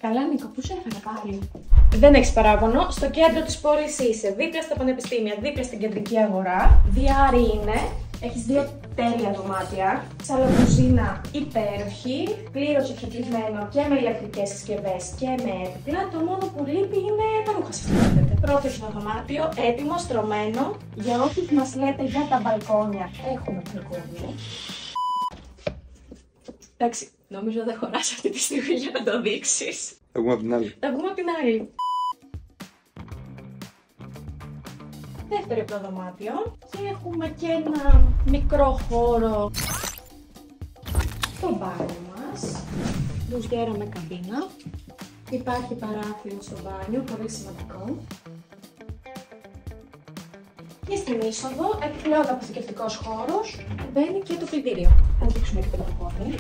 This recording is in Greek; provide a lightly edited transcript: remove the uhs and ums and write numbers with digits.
Καλά, Νίκο, πού σε έφερα πάλι? Δεν έχεις παράπονο. Στο κέντρο της πόλης είσαι, δίπλα στα πανεπιστήμια, δίπλα στην κεντρική αγορά. Διάρρη είναι. Έχεις 2 τέλεια δωμάτια. Σαλοκουζίνα υπέροχη. Πλήρως εξοπλισμένο και με ηλεκτρικές συσκευές και με έπιπλα. Το μόνο που λείπει είναι τα ρούχα σας. Πρόθεσμο δωμάτιο, έτοιμο, στρωμένο. Για όποιους μας λέτε για τα μπαλκόνια, έχουμε μπαλκόνια. Εντάξει, νομίζω δεν χωράς αυτή τη στιγμή για να το δείξεις. Θα βγούμε από την άλλη. Θα βγούμε από την άλλη. Δεύτερο υπνοδωμάτιο και έχουμε και ένα μικρό χώρο στο μπάνιο μας. Ντουζιέρα με καμπίνα. Υπάρχει παράθυρο στο μπάνιο, πολύ σημαντικό. Και στην είσοδο, επιπλέον αποθηκευτικός χώρος, μπαίνει και το πλυντήριο. Θα δείξουμε και το μπαλκόνι.